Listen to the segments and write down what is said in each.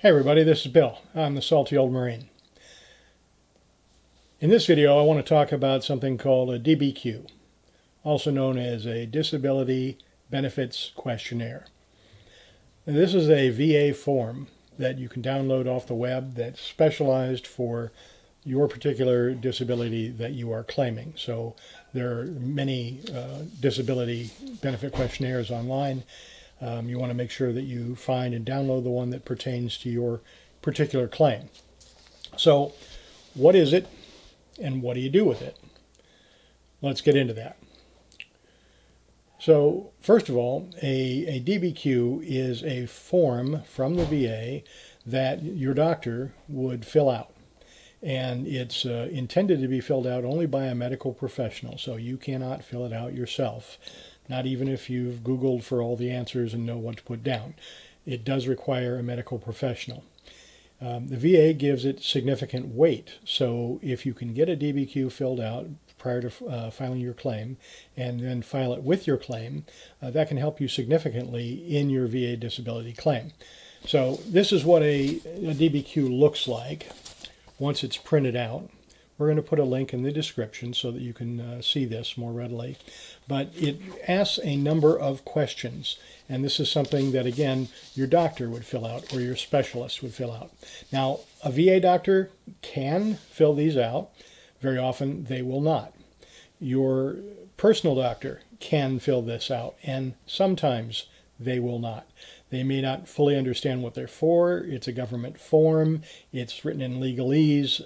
Hey everybody, this is Bill. I'm the Salty Old Marine. In this video I want to talk about something called a DBQ, also known as a Disability Benefits Questionnaire. And this is a VA form that you can download off the web that's specialized for your particular disability that you are claiming. So there are many disability benefit questionnaires online. You want to make sure that you find and download the one that pertains to your particular claim. So what is it and what do you do with it? Let's get into that. So first of all, a DBQ is a form from the VA that your doctor would fill out. And it's intended to be filled out only by a medical professional, so you cannot fill it out yourself. Not even if you've Googled for all the answers and know what to put down. It does require a medical professional. The VA gives it significant weight, so if you can get a DBQ filled out prior to filing your claim and then file it with your claim, that can help you significantly in your VA disability claim. So this is what a DBQ looks like once it's printed out. We're going to put a link in the description so that you can see this more readily. But it asks a number of questions, and this is something that, again, your doctor would fill out or your specialist would fill out. Now, a VA doctor can fill these out. Very often, they will not. Your personal doctor can fill this out, and sometimes they will not. They may not fully understand what they're for. It's a government form. It's written in legalese.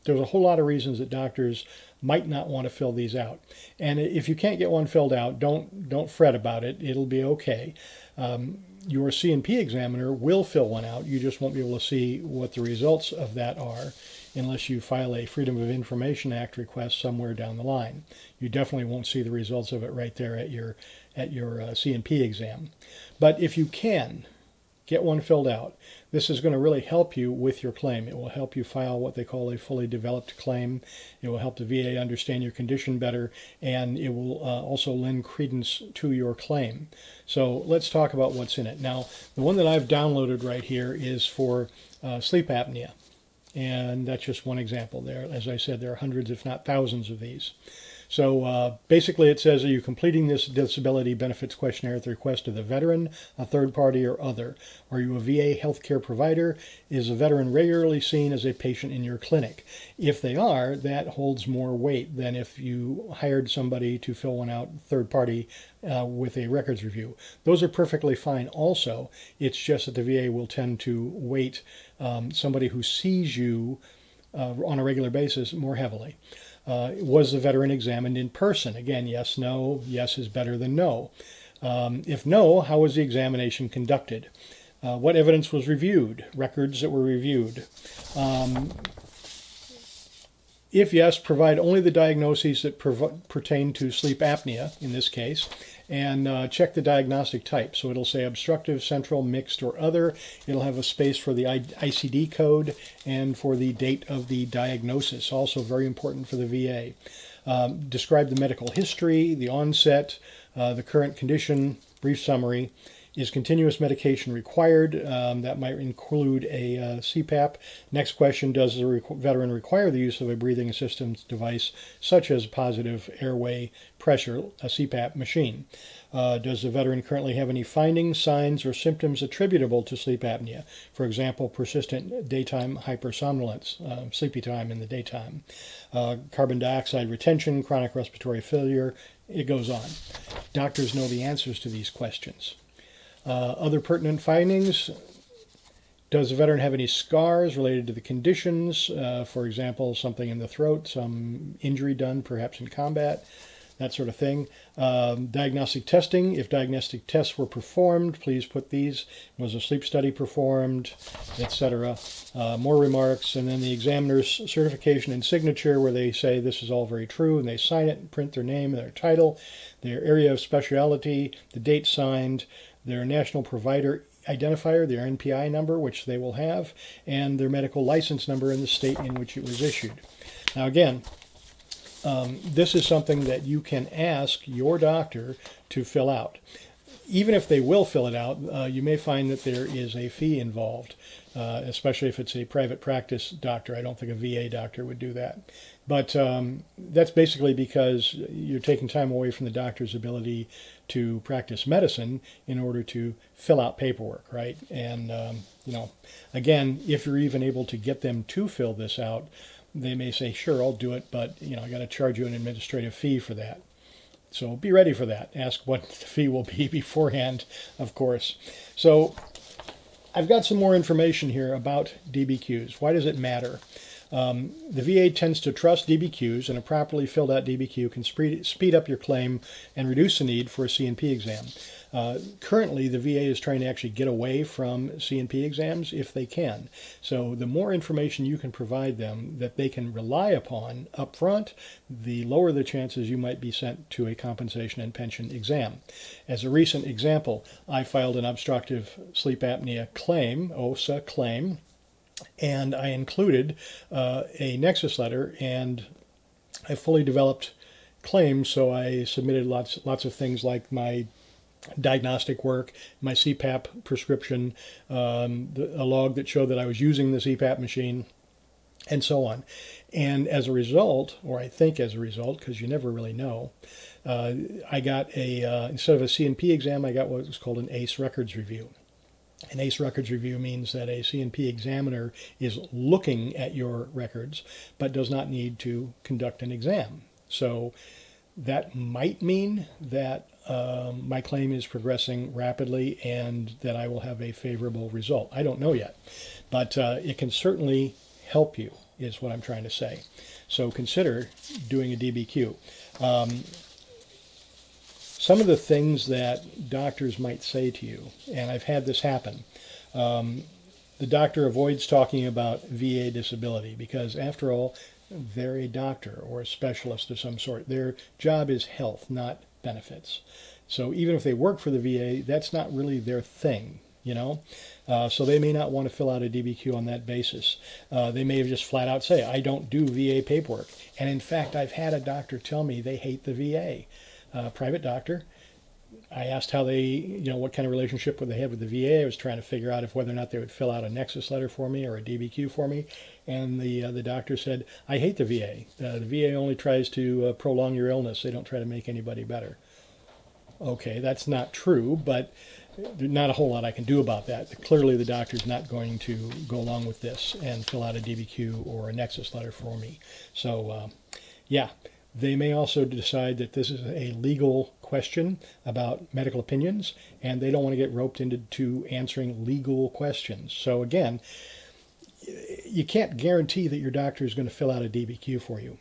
There's a whole lot of reasons that doctors might not want to fill these out. And if you can't get one filled out, don't fret about it. It'll be okay. Your C&P examiner will fill one out. You just won't be able to see what the results of that are unless you file a Freedom of Information Act request somewhere down the line. You definitely won't see the results of it right there at your C&P exam. But if you can get one filled out, this is going to really help you with your claim. It will help you file what they call a fully developed claim. It will help the VA understand your condition better, and it will also lend credence to your claim. So let's talk about what's in it. Now, the one that I've downloaded right here is for sleep apnea. And that's just one example there. As I said, there are hundreds, if not thousands of these. So basically it says, are you completing this disability benefits questionnaire at the request of the veteran, a third party, or other? Are you a VA healthcare provider? Is a veteran regularly seen as a patient in your clinic? If they are, that holds more weight than if you hired somebody to fill one out third party with a records review. Those are perfectly fine also. It's just that the VA will tend to weight somebody who sees you on a regular basis more heavily. Was the veteran examined in person? Again, yes, no. Yes is better than no. If no, how was the examination conducted? What evidence was reviewed? Records that were reviewed. If yes, provide only the diagnoses that pertain to sleep apnea, in this case, and check the diagnostic type. So it'll say obstructive, central, mixed, or other. It'll have a space for the ICD code and for the date of the diagnosis, also very important for the VA. Describe the medical history, the onset, the current condition, brief summary. Is continuous medication required? That might include a CPAP. Next question, does the veteran require the use of a breathing assistance device such as positive airway pressure, a CPAP machine? Does the veteran currently have any findings, signs, or symptoms attributable to sleep apnea? For example, persistent daytime hypersomnolence, sleepy time in the daytime, carbon dioxide retention, chronic respiratory failure. It goes on. Doctors know the answers to these questions. Other pertinent findings. Does the veteran have any scars related to the conditions? For example, something in the throat, some injury done perhaps in combat, that sort of thing. Diagnostic testing. If diagnostic tests were performed, please put these. Was a sleep study performed, etc. More remarks, and then the examiner's certification and signature where they say this is all very true, and they sign it and print their name and their title, their area of specialty, the date signed, their national provider identifier, their NPI number, which they will have, and their medical license number in the state in which it was issued. Now again, this is something that you can ask your doctor to fill out. even if they will fill it out, you may find that there is a fee involved, especially if it's a private practice doctor. I don't think a VA doctor would do that. But that's basically because you're taking time away from the doctor's ability to practice medicine in order to fill out paperwork, right? And, again, if you're even able to get them to fill this out, they may say, sure, I'll do it, but, I got to charge you an administrative fee for that. So be ready for that. Ask what the fee will be beforehand, of course. So I've got some more information here about DBQs. Why does it matter? The VA tends to trust DBQs, and a properly filled out DBQ can speed up your claim and reduce the need for a C&P exam. Currently, the VA is trying to actually get away from C&P exams if they can. So the more information you can provide them that they can rely upon up front, the lower the chances you might be sent to a compensation and pension exam. As a recent example, I filed an obstructive sleep apnea claim, OSA claim, and I included a nexus letter and a fully developed claim, so I submitted lots of things like my diagnostic work, my CPAP prescription, a log that showed that I was using the CPAP machine, and so on. And as a result, or I think as a result, because you never really know, I got instead of a C&P exam, I got what was called an ACE records review. An ACE records review means that a C&P examiner is looking at your records, but does not need to conduct an exam. So that might mean that my claim is progressing rapidly and that I will have a favorable result. I don't know yet, but it can certainly help you, is what I'm trying to say. So consider doing a DBQ. Some of the things that doctors might say to you, and I've had this happen, the doctor avoids talking about VA disability because, after all, they're a doctor or a specialist of some sort. Their job is health, not benefits. So even if they work for the VA, that's not really their thing, So they may not want to fill out a DBQ on that basis. They may just flat out say, I don't do VA paperwork. And in fact, I've had a doctor tell me they hate the VA. Private doctor. I asked how they, what kind of relationship would they have with the VA. I was trying to figure out whether or not they would fill out a nexus letter for me or a DBQ for me. And the doctor said, I hate the VA. The VA only tries to prolong your illness. They don't try to make anybody better. Okay, that's not true, but there's not a whole lot I can do about that. Clearly, the doctor's not going to go along with this and fill out a DBQ or a nexus letter for me. So, yeah. They may also decide that this is a legal question about medical opinions, and they don't want to get roped into answering legal questions. So again, you can't guarantee that your doctor is going to fill out a DBQ for you.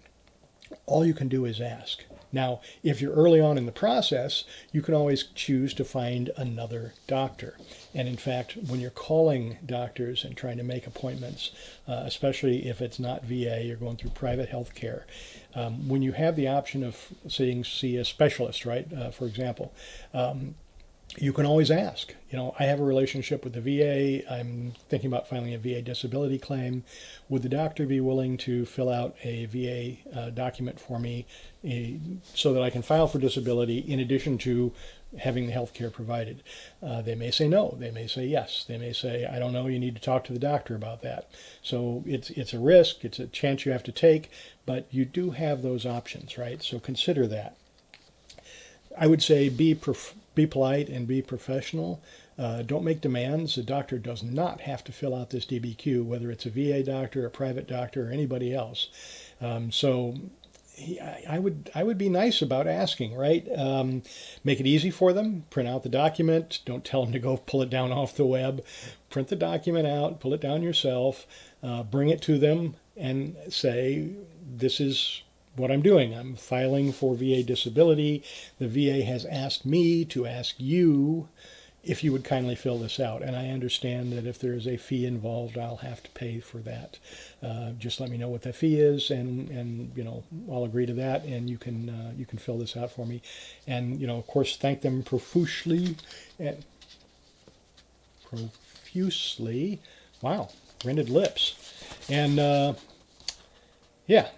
All you can do is ask. Now, if you're early on in the process, you can always choose to find another doctor. And in fact, when you're calling doctors and trying to make appointments, especially if it's not VA, you're going through private health care, when you have the option of see a specialist, right, for example, you can always ask. I have a relationship with the VA. I'm thinking about filing a VA disability claim. Would the doctor be willing to fill out a VA document for me so that I can file for disability in addition to having the health care provided? They may say no. They may say yes. They may say, I don't know, you need to talk to the doctor about that. So it's a risk. It's a chance you have to take, but you do have those options, right? So consider that. I would say be polite and be professional. Don't make demands. The doctor does not have to fill out this DBQ, whether it's a VA doctor, a private doctor, or anybody else. So I would be nice about asking, right? Make it easy for them. Print out the document. Don't tell them to go pull it down off the web. Print the document out. Pull it down yourself. Bring it to them and say, this is what I'm doing. I'm filing for VA disability. The VA has asked me to ask you if you would kindly fill this out. And I understand that if there is a fee involved, I'll have to pay for that. Just let me know what that fee is, and I'll agree to that, and you can fill this out for me. And of course, thank them profusely. Wow, rented lips. And yeah.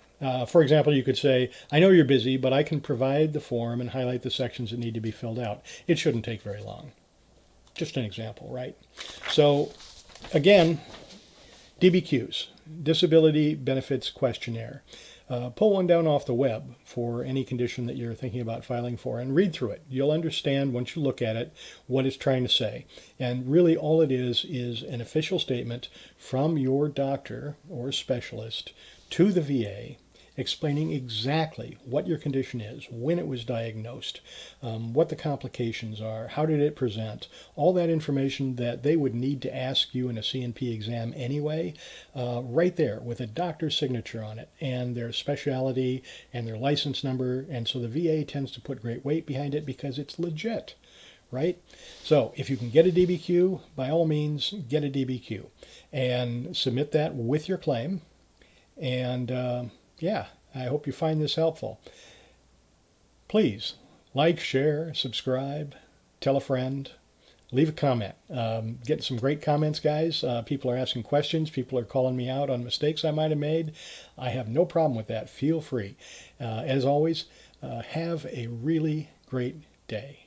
For example, you could say, I know you're busy, but I can provide the form and highlight the sections that need to be filled out. It shouldn't take very long. Just an example, right? So again, DBQs, Disability Benefits Questionnaire. Pull one down off the web for any condition that you're thinking about filing for and read through it. You'll understand once you look at it what it's trying to say. And really all it is an official statement from your doctor or specialist to the VA explaining exactly what your condition is, when it was diagnosed, what the complications are, how did it present, all that information that they would need to ask you in a C&P exam anyway, right there with a doctor's signature on it and their specialty and their license number. And so the VA tends to put great weight behind it because it's legit, right? So if you can get a DBQ, by all means, get a DBQ and submit that with your claim. And yeah, I hope you find this helpful. Please like, share, subscribe, tell a friend, leave a comment. Getting some great comments, guys. People are asking questions. People are calling me out on mistakes I might have made. I have no problem with that. Feel free. As always, have a really great day.